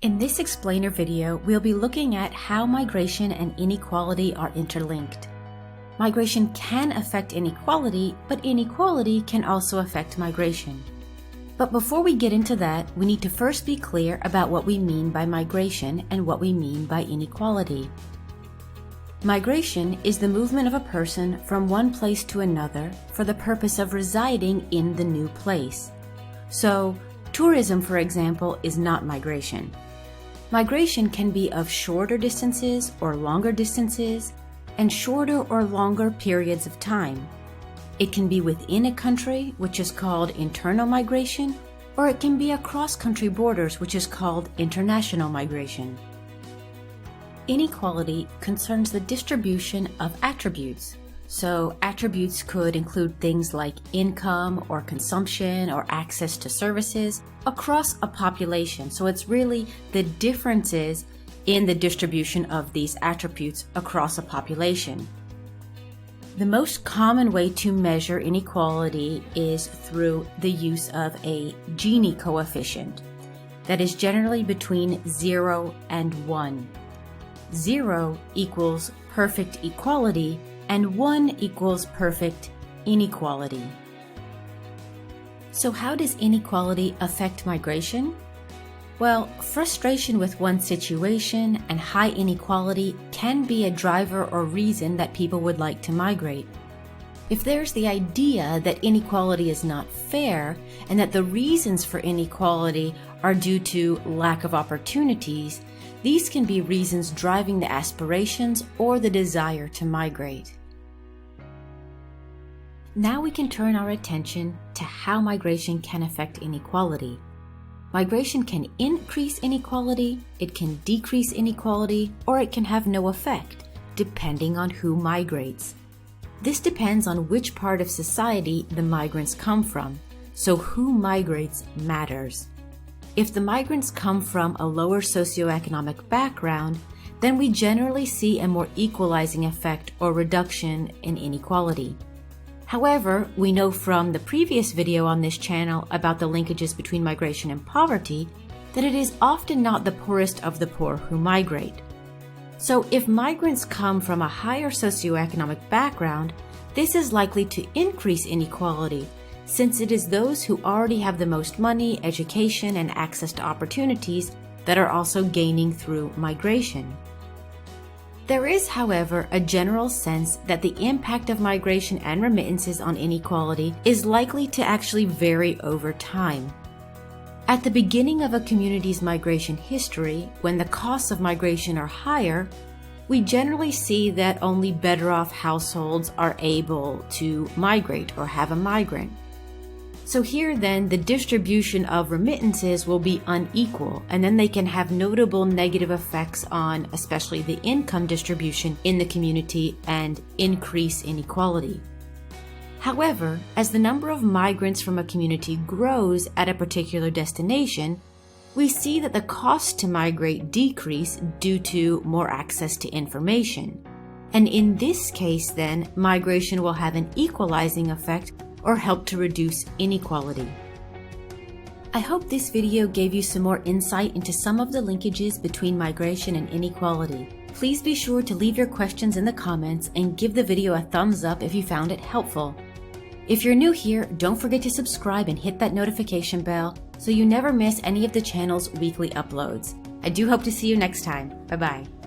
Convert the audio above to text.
In this explainer video, we'll be looking at how migration and inequality are interlinked. Migration can affect inequality, but inequality can also affect migration. But before we get into that, we need to first be clear about what we mean by migration and what we mean by inequality. Migration is the movement of a person from one place to another for the purpose of residing in the new place. So, tourism, for example, is not migration. Migration can be of shorter distances or longer distances, and shorter or longer periods of time. It can be within a country, which is called internal migration, or it can be across country borders, which is called international migration. Inequality concerns the distribution of attributes. So attributes could include things like income or consumption or access to services across a population. So it's really the differences in the distribution of these attributes across a population. The most common way to measure inequality is through the use of a Gini coefficient that is generally between 0 and 1. 0 equals perfect equality and 1 equals perfect inequality. So how does inequality affect migration? Well, frustration with one situation and high inequality can be a driver or reason that people would like to migrate. If there's the idea that inequality is not fair and that the reasons for inequality are due to lack of opportunities, these can be reasons driving the aspirations or the desire to migrate. Now we can turn our attention to how migration can affect inequality. Migration can increase inequality, it can decrease inequality, or it can have no effect, depending on who migrates. This depends on which part of society the migrants come from, so who migrates matters. If the migrants come from a lower socioeconomic background, then we generally see a more equalizing effect or reduction in inequality. However, we know from the previous video on this channel about the linkages between migration and poverty that it is often not the poorest of the poor who migrate. So if migrants come from a higher socioeconomic background, this is likely to increase inequality, since it is those who already have the most money, education, and access to opportunities that are also gaining through migration. There is, however, a general sense that the impact of migration and remittances on inequality is likely to actually vary over time. At the beginning of a community's migration history, when the costs of migration are higher, we generally see that only better off households are able to migrate or have a migrant. So here then, the distribution of remittances will be unequal, and then they can have notable negative effects on especially the income distribution in the community and increase inequality. However, as the number of migrants from a community grows at a particular destination, we see that the cost to migrate decrease due to more access to information. And in this case then, migration will have an equalizing effect or help to reduce inequality. I hope this video gave you some more insight into some of the linkages between migration and inequality. Please be sure to leave your questions in the comments and give the video a thumbs up if you found it helpful. If you're new here, don't forget to subscribe and hit that notification bell so you never miss any of the channel's weekly uploads. I do hope to see you next time. Bye-bye.